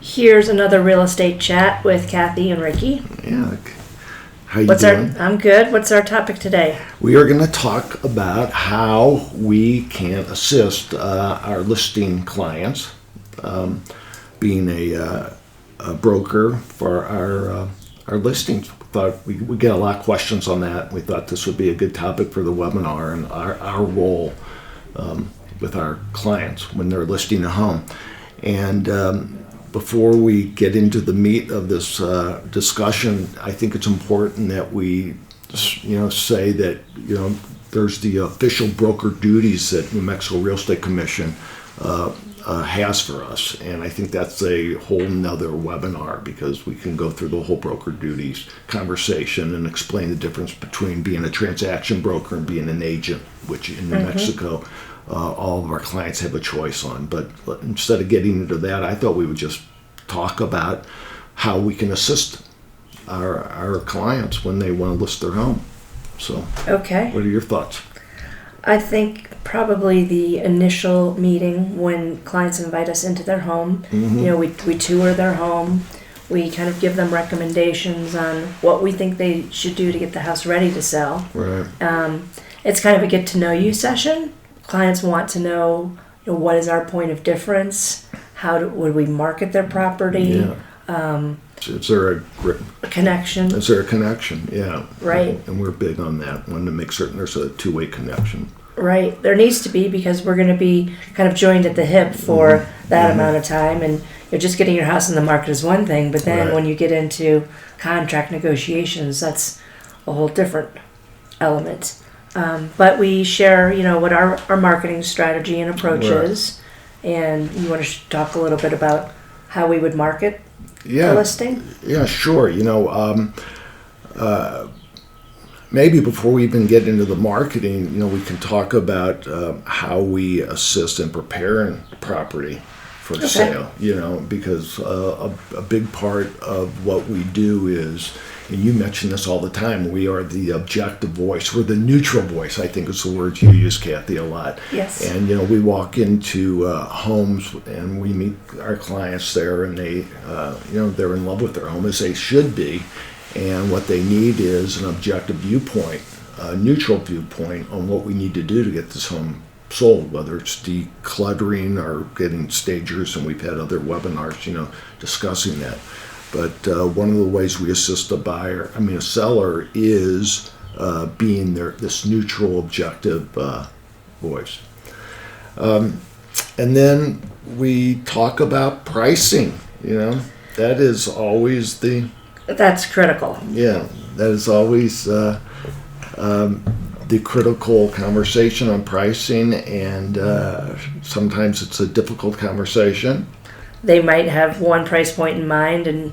Here's another real estate chat with Cathy and Ricky. Yeah. How you doing? I'm good. What's our topic today? We are going to talk about how we can assist our listing clients, being a broker for our listings. Thought we get a lot of questions on that. We thought this would be a good topic for the webinar and our role with our clients when they're listing a home. And before we get into the meat of this discussion, I think it's important that we, say that there's the official broker duties that New Mexico Real Estate Commission has for us, and I think that's a whole nother webinar because we can go through the whole broker duties conversation and explain the difference between being a transaction broker and being an agent, which in New Mexico all of our clients have a choice on. But instead of getting into that, I thought we would just talk about how we can assist our clients when they want to list their home. So, okay. What are your thoughts? I think probably the initial meeting when clients invite us into their home, we tour their home. We kind of give them recommendations on what we think they should do to get the house ready to sell. Right. It's kind of a get to know you session. Clients want to know, what is our point of difference? Would we market their property? Yeah. Is there A connection? Is there a connection? Yeah. Right. And we're big on that one to make certain there's a two-way connection. Right. There needs to be, because we're going to be kind of joined at the hip for that amount of time. And just getting your house in the market is one thing, but then when you get into contract negotiations, that's a whole different element. But we share, what our marketing strategy and approach is. And you want to talk a little bit about how we would market the listing? Yeah, sure. Maybe before we even get into the marketing, we can talk about how we assist in preparing property for sale, because a big part of what we do is, and you mention this all the time, we are the objective voice. We're the neutral voice, I think is the word you use, Cathy, a lot. Yes. And, we walk into homes and we meet our clients there, and they, they're in love with their home, as they should be. And what they need is an objective viewpoint, a neutral viewpoint on what we need to do to get this home sold, whether it's decluttering or getting stagers, and we've had other webinars, discussing that. But one of the ways we assist a seller is being this neutral, objective voice. And then we talk about pricing, that is always That's critical. Yeah, that is always the critical conversation on pricing, and sometimes it's a difficult conversation. They might have one price point in mind, and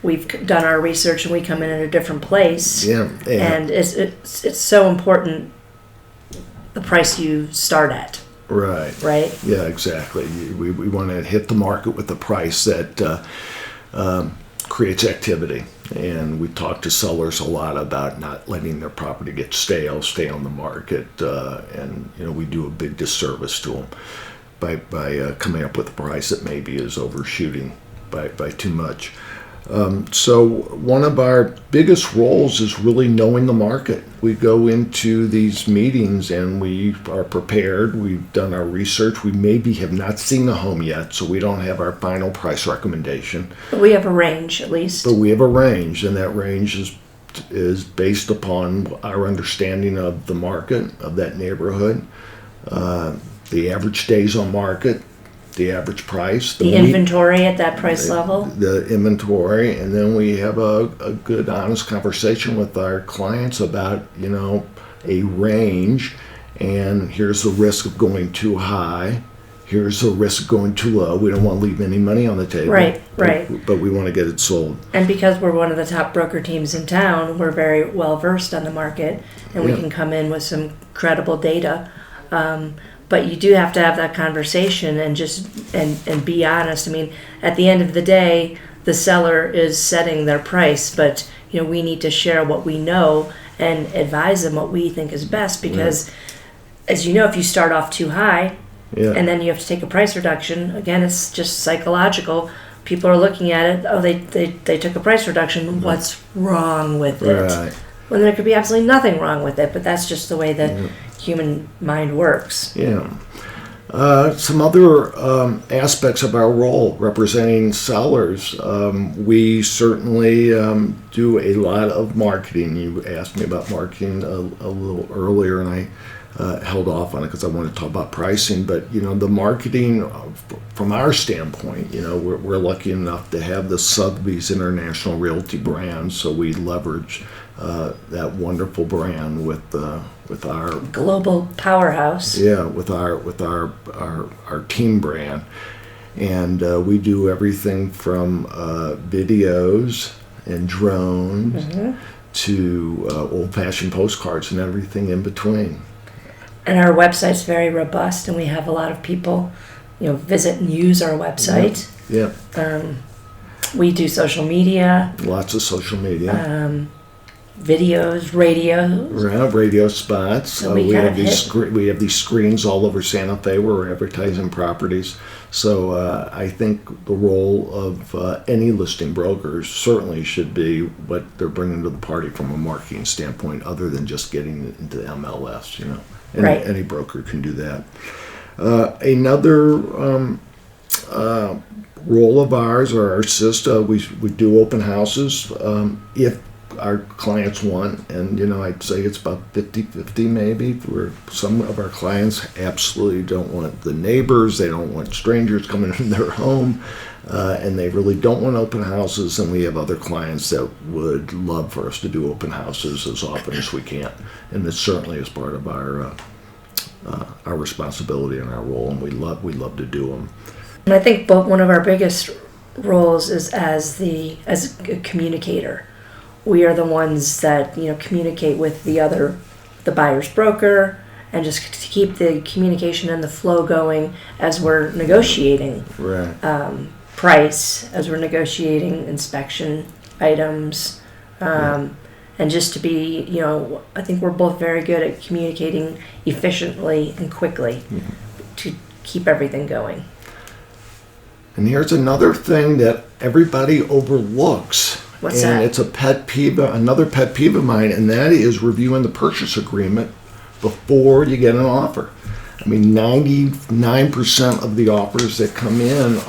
we've done our research and we come in at a different place. Yeah. And it's so important the price you start at. Right. Right? Yeah, exactly. We want to hit the market with a price that creates activity. And we talk to sellers a lot about not letting their property get stay on the market, and we do a big disservice to them by coming up with a price that maybe is overshooting by too much. So one of our biggest roles is really knowing the market. We go into these meetings and we are prepared. We've done our research. We maybe have not seen the home yet, so we don't have our final price recommendation. But we have a range, at least. But we have a range, and that range is based upon our understanding of the market, of that neighborhood, the average days on market, the average price. The inventory at that price level. The inventory, and then we have a good, honest conversation with our clients about, a range, and here's the risk of going too high. Here's the risk of going too low. We don't want to leave any money on the table. Right. But we want to get it sold. And because we're one of the top broker teams in town, we're very well versed on the market, and we can come in with some credible data. But you do have to have that conversation and just and be honest. I mean, at the end of the day, the seller is setting their price, but we need to share what we know and advise them what we think is best, because as you know, if you start off too high and then you have to take a price reduction, again, it's just psychological. people are looking at it, oh, they took a price reduction, what's wrong with it? Right. When there could be absolutely nothing wrong with it, but that's just the way the human mind works. Yeah. Some other aspects of our role representing sellers. We certainly do a lot of marketing. You asked me about marketing a little earlier, and I held off on it because I wanted to talk about pricing. But the marketing, from our standpoint, we're lucky enough to have the Sotheby's International Realty brand, so we leverage that wonderful brand with our global powerhouse. Yeah, with our team brand, and we do everything from videos and drones to old-fashioned postcards and everything in between. And our website's very robust, and we have a lot of people, visit and use our website. Yep. We do social media. Lots of social media. Videos, radio. Radio spots. So we have these screens all over Santa Fe where we're advertising properties. So I think the role of any listing brokers certainly should be what they're bringing to the party from a marketing standpoint, other than just getting it into the MLS. Any broker can do that. Another role of ours, or our assist, we do open houses if our clients want, and I'd say it's about 50-50 maybe, where some of our clients absolutely don't want the neighbors, they don't want strangers coming in their home, and they really don't want open houses, and we have other clients that would love for us to do open houses as often as we can, and it certainly is part of our responsibility and our role, and we love to do them. And I think one of our biggest roles is as a communicator. We are the ones that communicate with the buyer's broker, and just to keep the communication and the flow going as we're negotiating price, as we're negotiating inspection items, and just to be, I think we're both very good at communicating efficiently and quickly to keep everything going. And here's another thing that everybody overlooks. What's that? It's another pet peeve of mine, and that is reviewing the purchase agreement before you get an offer. I mean, 99% of the offers that come in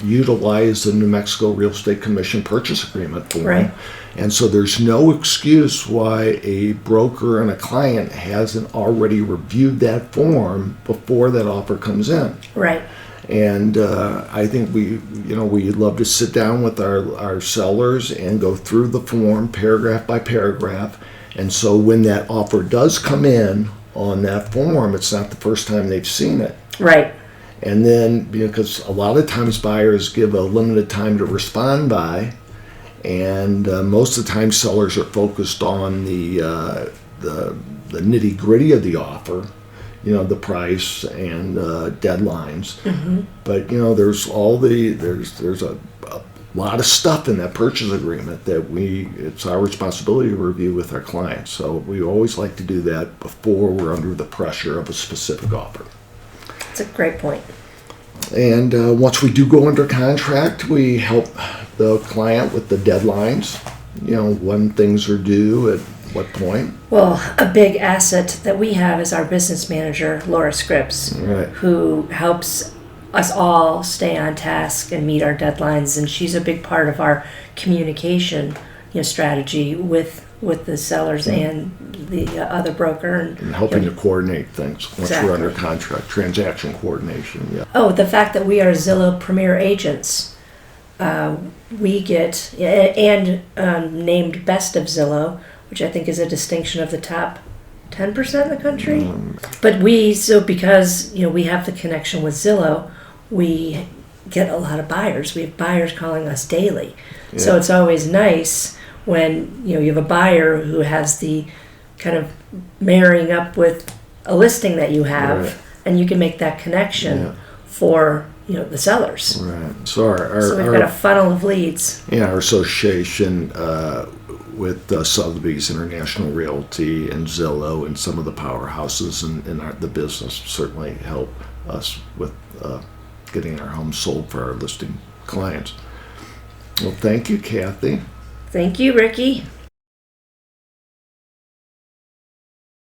utilize the New Mexico Real Estate Commission purchase agreement form. Right. And so there's no excuse why a broker and a client hasn't already reviewed that form before that offer comes in. Right. And I think we love to sit down with our sellers and go through the form paragraph by paragraph. And so when that offer does come in on that form, it's not the first time they've seen it. Right. And then, because a lot of times buyers give a limited time to respond by, and most of the time sellers are focused on the nitty gritty of the offer. The price and deadlines. But there's a lot of stuff in that purchase agreement that it's our responsibility to review with our clients. So we always like to do that before we're under the pressure of a specific offer. That's a great point. And once we do go under contract, we help the client with the deadlines, when things are due at what point. Well, a big asset that we have is our business manager, Laura Scripps, who helps us all stay on task and meet our deadlines, and she's a big part of our communication strategy with the sellers and the other broker. And helping to coordinate things once Exactly. we're under contract, transaction coordination, yeah. Oh, the fact that we are Zillow Premier Agents. We get, and named Best of Zillow, which I think is a distinction of the top 10% of the country. But because we have the connection with Zillow, we get a lot of buyers. We have buyers calling us daily. Yeah. So it's always nice when you have a buyer who has the kind of marrying up with a listing that you have, Right. and you can make that connection for the sellers. Right. So So we've got a funnel of leads. our association with Sotheby's International Realty and Zillow and some of the powerhouses in the business certainly help us with getting our homes sold for our listing clients. Well, thank you, Cathy. Thank you, Ricky.